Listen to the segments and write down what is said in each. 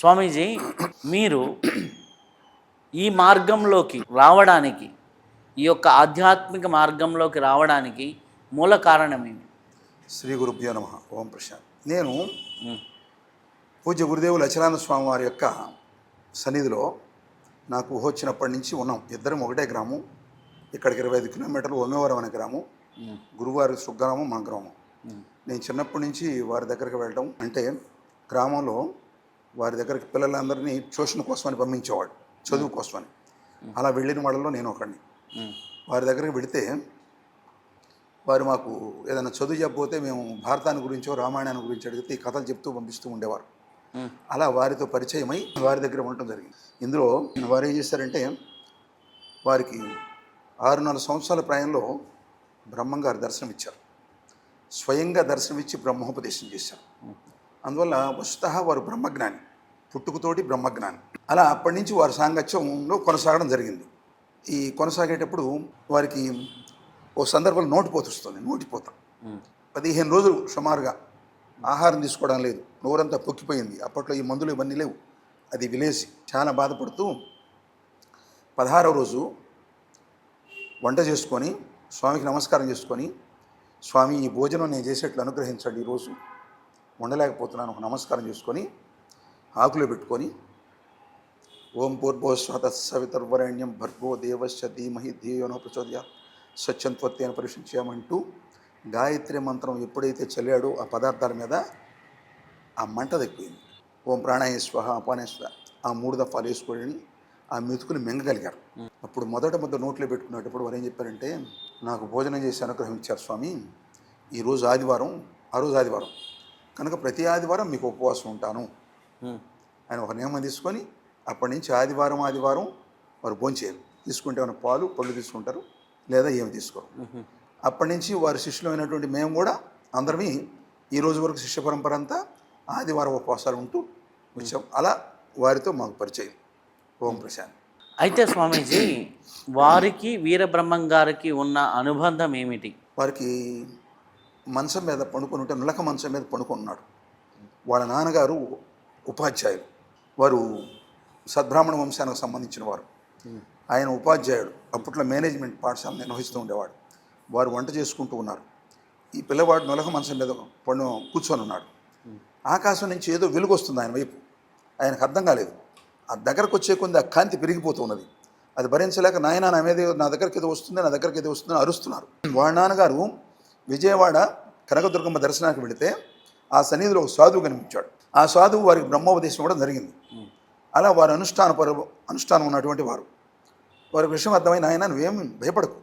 స్వామీజీ, మీరు ఈ మార్గంలోకి రావడానికి, ఈ యొక్క ఆధ్యాత్మిక మార్గంలోకి రావడానికి మూల కారణమేమి? శ్రీ గురుభ్యో నమః. ఓం ప్రశాంత్. నేను పూజ్య గురుదేవులు అచలానంద స్వామి వారి యొక్క సన్నిధిలో నాకు ఊహ వచ్చినప్పటి నుంచి ఉన్నాం. ఇద్దరం ఒకటే గ్రామం. ఇక్కడికి 25 కిలోమీటర్లు ఓమేవరం అనే గ్రామం, గురువారి స్వగ్రామం మన గ్రామం. నేను చిన్నప్పటి నుంచి వారి దగ్గరికి వెళ్ళడం అంటే గ్రామంలో వారి దగ్గరికి పిల్లలందరినీ ట్యూషన్ కోసమని పంపించేవాడు, చదువు కోసమని. అలా వెళ్ళిన వాళ్ళలో నేను ఒకడిని. వారి దగ్గరికి వెళితే వారు మాకు ఏదైనా చదువు చెప్పబోతే మేము భారతాన్ని గురించో రామాయణాన్ని గురించి అడిగితే ఈ కథలు చెప్తూ పంపిస్తూ ఉండేవారు. అలా వారితో పరిచయమై వారి దగ్గర ఉండటం జరిగింది. ఇందులో వారు ఏం చేశారంటే, వారికి 6-4 సంవత్సరాల ప్రాయంలో బ్రహ్మంగారు దర్శనమిచ్చారు. స్వయంగా దర్శనమిచ్చి బ్రహ్మోపదేశం చేశారు. అందువల్ల వస్తుతః వారు బ్రహ్మజ్ఞాని, పుట్టుకతోటి బ్రహ్మజ్ఞాని. అలా అప్పటి నుంచి వారి సాంగత్యంలో కొనసాగడం జరిగింది. ఈ కొనసాగేటప్పుడు వారికి ఓ సందర్భంలో నోటిపోత 15 రోజులు సుమారుగా ఆహారం తీసుకోవడం లేదు, నోరంతా పొక్కిపోయింది. అప్పట్లో ఈ మందులు ఇవన్నీ లేవు, అది విలేసి చాలా బాధపడుతూ 16వ రోజు వంట చేసుకొని స్వామికి నమస్కారం చేసుకొని, స్వామి ఈ భోజనం నేను చేసేట్లు అనుగ్రహించండి, ఈరోజు ఉండలేకపోతున్నాను, ఒక నమస్కారం చేసుకొని ఆకులో పెట్టుకొని ఓం పూర్వోస్వతస్సవితుర్వరేణ్యం భర్గో దేవస్య ధీమహి ధియోనో ప్రచోదయాత్ స్వచ్ఛంత్వత్వేన పరిశుచ్యమంటూ గాయత్రి మంత్రం ఎప్పుడైతే చల్లాడో ఆ పదార్థాల మీద ఆ మంట తగ్గిపోయింది. ఓం ప్రాణాయ స్వహ అపానే స్వహ ఆ 3 దఫాలు వేసుకొని ఆ మెతుకుని మింగగలిగారు. అప్పుడు మొదట నోట్లో పెట్టుకునేటప్పుడు వారు ఏం చెప్పారంటే, నాకు భోజనం చేసి అనుగ్రహించారు స్వామి, ఈరోజు ఆదివారం, ఆ రోజు ఆదివారం కనుక ప్రతి ఆదివారం మీకు ఉపవాసం ఉంటాను ఆయన ఒక నియమం తీసుకొని అప్పటి నుంచి ఆదివారం వారు భోంచేయరు. తీసుకుంటే ఏమైనా పాలు పళ్ళు తీసుకుంటారు, లేదా ఏమి తీసుకోరు. అప్పటి నుంచి వారి శిష్యులు అయినటువంటి మేము కూడా అందరమీ ఈ రోజు వరకు శిష్య పరంపర అంతా ఆదివారం ఉపవాసాలు ఉంటూ వచ్చాం. అలా వారితో మాకు పరిచయం. ఓం ప్రశాంత్. అయితే స్వామీజీ, వారికి వీరబ్రహ్మం గారికి ఉన్న అనుబంధం ఏమిటి? వారికి మంచం మీద పడుకొని ఉంటే, నులక మంచం మీద పడుకున్నాడు. వాళ్ళ నాన్నగారు ఉపాధ్యాయులు, వారు సద్బ్రాహ్మణ వంశానికి సంబంధించిన వారు. ఆయన ఉపాధ్యాయుడు, అప్పట్లో మేనేజ్మెంట్ పాఠశాల నిర్వహిస్తూ ఉండేవాడు. వారు వంట చేసుకుంటూ ఉన్నారు. ఈ పిల్లవాడు నులక మంచం మీద కూర్చొని ఉన్నాడు. ఆకాశం నుంచి ఏదో వెలుగు వస్తుంది ఆయన వైపు. ఆయనకు అర్థం కాలేదు. ఆ దగ్గరకు వచ్చే కొంది ఆ కాంతి పెరిగిపోతూ ఉన్నది. అది భరించలేక, నాయన నా దగ్గరికి ఏదో వస్తుంది అని అరుస్తున్నారు. వాళ్ళ నాన్నగారు విజయవాడ కనకదుర్గమ్మ దర్శనానికి వెళితే ఆ సన్నిధిలో ఒక సాధువు కనిపించాడు. ఆ సాధువు వారికి బ్రహ్మోపదేశం కూడా జరిగింది. అలా వారు అనుష్ఠానం ఉన్నటువంటి వారి విషయం అర్థమైన, ఆయన నువ్వేమి భయపడకు,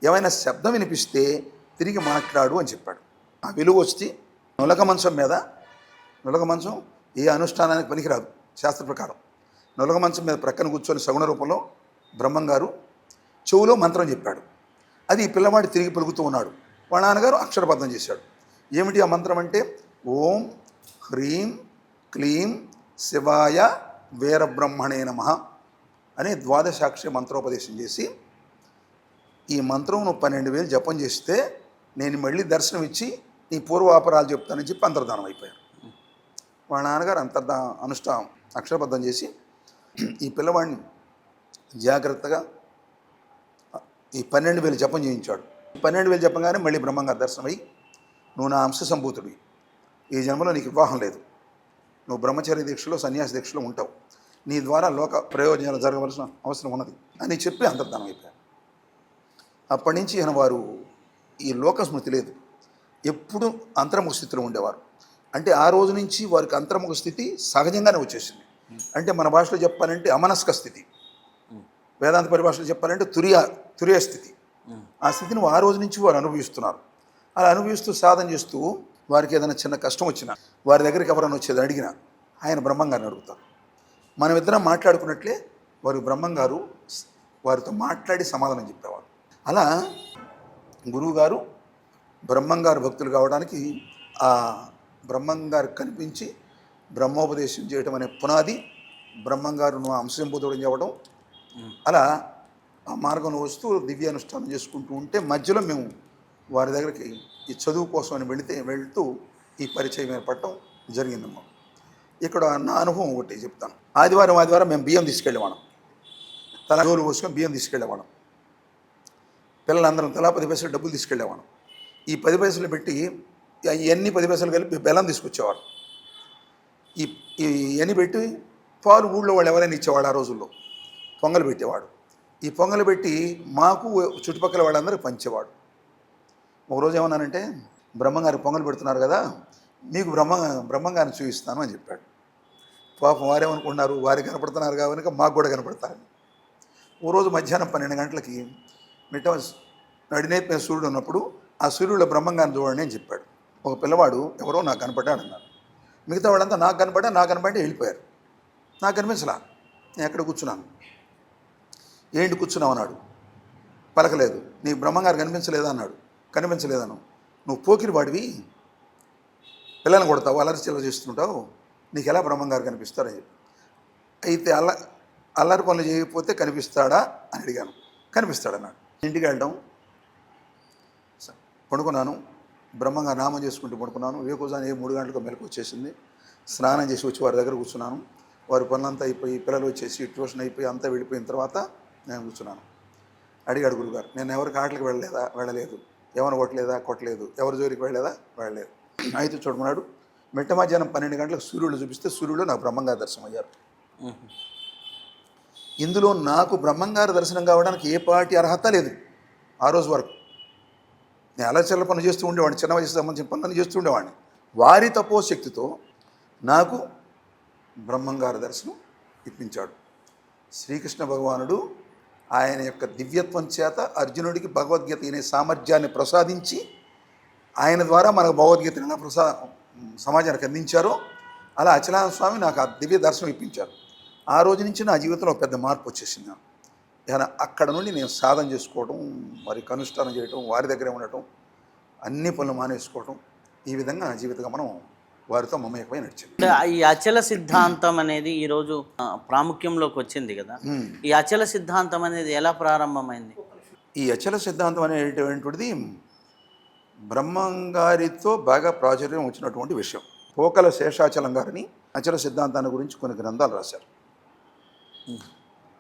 ఏమైనా శబ్దం వినిపిస్తే తిరిగి మాట్లాడు అని చెప్పాడు. ఆ వెలుగు వచ్చి నులక మంచం ఏ అనుష్ఠానానికి పనికిరాదు శాస్త్ర ప్రకారం. నులక మంచం మీద ప్రక్కన కూర్చొని సగుణ రూపంలో బ్రహ్మంగారు చెవులో మంత్రం చెప్పాడు. అది ఈ పిల్లవాడు తిరిగి పలుకుతూ ఉన్నాడు. వాళ్ళ నాన్నగారు అక్షరబద్ధం చేశాడు. ఏమిటి ఆ మంత్రం అంటే, ఓం హ్రీం క్లీం శివాయ వీరబ్రహ్మణే నమః అనే ద్వాదశాక్షరి మంత్రోపదేశం చేసి, ఈ మంత్రం నువ్వు 12,000 జపం చేస్తే నేను మళ్ళీ దర్శనం ఇచ్చి నీ పూర్వాపరాలు చెప్తానని చెప్పి అంతర్ధానం అయిపోయారు. వాళ్ళ నాన్నగారు అనుష్ఠానం అక్షరబద్ధం చేసి ఈ పిల్లవాడిని జాగ్రత్తగా ఈ 12,000 జపం చేయించాడు. 12,000 జపంగానే మళ్ళీ బ్రహ్మంగారు దర్శనమై, నువ్వు నా అంశ సంభూతుడివి, ఈ జన్మలో నీకు వివాహం లేదు, నువ్వు బ్రహ్మచర్య దీక్షలో సన్యాసి దీక్షలో ఉంటావు, నీ ద్వారా లోక ప్రయోజనాలు జరగవలసిన అవసరం ఉన్నది అని చెప్పి అంతర్ధానం అయిపోయారు. అప్పటి నుంచి వారు ఈ లోక స్మృతి లేదు, ఎప్పుడు అంతర్ముఖ స్థితిలో ఉండేవారు. అంటే ఆ రోజు నుంచి వారికి అంతర్ముఖ స్థితి సహజంగానే వచ్చేసింది. అంటే మన భాషలో చెప్పాలంటే అమనస్క స్థితి, వేదాంత పరిభాషలో చెప్పాలంటే తురియ స్థితి. ఆ స్థితిని ఆ రోజు నుంచి వారు అనుభవిస్తున్నారు. అలా అనుభవిస్తూ సాధన చేస్తూ వారికి ఏదైనా చిన్న కష్టం వచ్చినా, వారి దగ్గరికి ఎవరైనా వచ్చేది అడిగినా ఆయన బ్రహ్మంగారిని అడుగుతారు. మనమిద్దరం మాట్లాడుకున్నట్లే వారు బ్రహ్మంగారు వారితో మాట్లాడి సమాధానం చెప్పేవారు. అలా గురువుగారు బ్రహ్మంగారు భక్తులు కావడానికి ఆ బ్రహ్మంగారు కనిపించి బ్రహ్మోపదేశం చేయటం అనే పునాది, బ్రహ్మంగారు అంశంబోధుడు చెప్పడం. అలా ఆ మార్గంలో వస్తూ దివ్యానుష్ఠానం చేసుకుంటూ ఉంటే మధ్యలో మేము వారి దగ్గరికి ఈ చదువు కోసం అని వెళుతూ ఈ పరిచయం ఏర్పడటం జరిగిందమ్మా. ఇక్కడ నా అనుభవం ఒకటి చెప్తాను. ఆదివారం మేము బియ్యం తీసుకెళ్ళేవాళ్ళం. తల జోలు పోసుకొని బియ్యం తీసుకెళ్ళేవాళ్ళం. పిల్లలందరం తలా 10 పైసలు డబ్బులు తీసుకెళ్ళేవాళ్ళం. ఈ 10 పైసలు పెట్టి ఇవన్నీ 10 పైసలు కలిపి బెల్లం తీసుకొచ్చేవారు. ఇవన్నీ పెట్టి పాలు ఊళ్ళో వాళ్ళు ఎవరైనా ఇచ్చేవాడు. ఆ రోజుల్లో పొంగలు పెట్టేవాడు. ఈ పొంగలు పెట్టి మాకు చుట్టుపక్కల వాళ్ళందరికీ పంచేవాడు. ఒకరోజు ఏమన్నానంటే, బ్రహ్మంగారికి పొంగలు పెడుతున్నారు కదా, మీకు బ్రహ్మంగారిని చూపిస్తాను అని చెప్పాడు. పాపం వారేమనుకున్నారు, వారికి కనపడుతున్నారు కాబట్టి మాకు కూడా కనపడతారు. ఓ రోజు మధ్యాహ్నం 12 గంటలకి మిట్ట నడినేపిన సూర్యుడు ఉన్నప్పుడు ఆ సూర్యుడు బ్రహ్మంగారిని చూడండి అని చెప్పాడు. ఒక పిల్లవాడు ఎవరో నాకు కనపడ్డాడు అన్నారు. మిగతా వాళ్ళంతా నాకు కనపడి వెళ్ళిపోయారు. నాకు కనిపించలా. నేను ఎక్కడ కూర్చున్నాను. ఏంటి కూర్చున్నావు అన్నాడు. పలకలేదు. నీకు బ్రహ్మంగారు కనిపించలేదా అన్నాడు. కనిపించలేదను. నువ్వు పోకిరి వాడివి, పిల్లల్ని కొడతావు, అల్లరి చిల్లర చేస్తుంటావు, నీకు ఎలా బ్రహ్మంగారు కనిపిస్తారని చెప్పి. అయితే అల్లరి పనులు చేయకపోతే కనిపిస్తాడా అని అడిగాను. కనిపిస్తాడన్నాడు. ఇంటికి వెళ్ళడం, పడుకున్నాను. బ్రహ్మంగారు నామం చేసుకుంటూ పడుకున్నాను. వేకోజాని 3 గంటలకు మెలకు వచ్చేసింది. స్నానం చేసి వచ్చి వారి దగ్గర కూర్చున్నాను. వారి పనులంతా అయిపోయి, పిల్లలు వచ్చేసి ట్యూషన్ అయిపోయి అంతా వెళ్ళిపోయిన తర్వాత నేను కూర్చున్నాను. అడిగాడు గురుగారు, నేను ఎవరికి ఆటలకు వెళ్ళలేదు, ఎవరు కొట్టలేదు, ఎవరి జోలికి వెళ్ళలేదు. అయితే చూడమన్నాడు. మిట్ట మధ్యాహ్నం 12 గంటలకు సూర్యుడు చూపిస్తే సూర్యుడు నాకు బ్రహ్మంగారు దర్శనం అయ్యారు. ఇందులో నాకు బ్రహ్మంగారు దర్శనం కావడానికి ఏ పాటి అర్హత లేదు ఆ రోజు వరకు. నేను అలచల్ల పనులు చేస్తూ ఉండేవాడిని, చిన్న వయసు సంబంధించిన పనులను చేస్తూ ఉండేవాడిని. వారి తపోశక్తితో నాకు బ్రహ్మంగారు దర్శనం ఇప్పించాడు. శ్రీకృష్ణ భగవానుడు ఆయన యొక్క దివ్యత్వం చేత అర్జునుడికి భగవద్గీత అనే సామర్థ్యాన్ని ప్రసాదించి ఆయన ద్వారా మనకు భగవద్గీతను ఎలా సమాజానికి అందించారో అలా అచలానంద స్వామి నాకు ఆ దివ్య దర్శనం ఇప్పించారు. ఆ రోజు నుంచి నా జీవితంలో పెద్ద మార్పు వచ్చేసింది. అక్కడ నుండి నేను సాధన చేసుకోవడం, వారికి అనుష్ఠానం చేయటం, వారి దగ్గరే ఉండటం, అన్ని పనులు మానేసుకోవటం, ఈ విధంగా నా జీవితంగా మనం వారితో మమేకమై నడిచింది. ఈ అచల సిద్ధాంతం అనేది ఈరోజు ప్రాముఖ్యంలోకి వచ్చింది కదా. ఈ అచల సిద్ధాంతం అనేది ఎలా ప్రారంభమైంది? ఈ అచల సిద్ధాంతం అనేటువంటిది బ్రహ్మంగారితో బాగా ప్రాచుర్యం వచ్చినటువంటి విషయం. పోకల శేషాచలం గారిని అచల సిద్ధాంతాన్ని గురించి కొన్ని గ్రంథాలు రాశారు.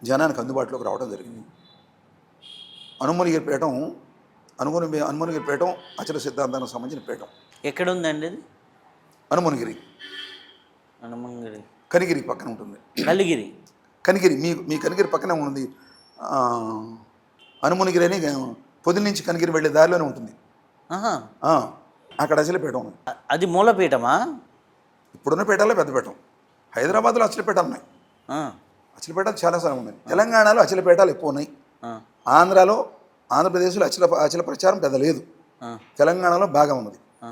జనానికి అందుబాటులోకి రావడం జరిగింది. హనుమనిగిరి పీఠం అచల సిద్ధాంతానికి సంబంధించిన పీఠం. ఎక్కడుందండి ఇది? హనుమనిగిరి కనిగిరి పక్కన ఉంటుంది. కనిగిరి మీ కనిగిరి పక్కనే ఉంది. హనుమనిగిరి అని పొద్దున్న నుంచి కనిగిరి వెళ్ళే దారిలోనే ఉంటుంది. అక్కడ అచలపీఠం ఉంది. అది మూలపీఠమా? ఇప్పుడున్న పీఠాల్లో పెద్ద పీఠం. హైదరాబాద్లో అచలపీఠాలు ఉన్నాయి. అచలపీఠాలు చాలాసార్లు ఉన్నాయి. తెలంగాణలో అచలపీఠాలు ఎక్కువ ఉన్నాయి. ఆంధ్రప్రదేశ్లో అచల ప్రచారం పెద్ద లేదు. తెలంగాణలో బాగా ఉన్నది.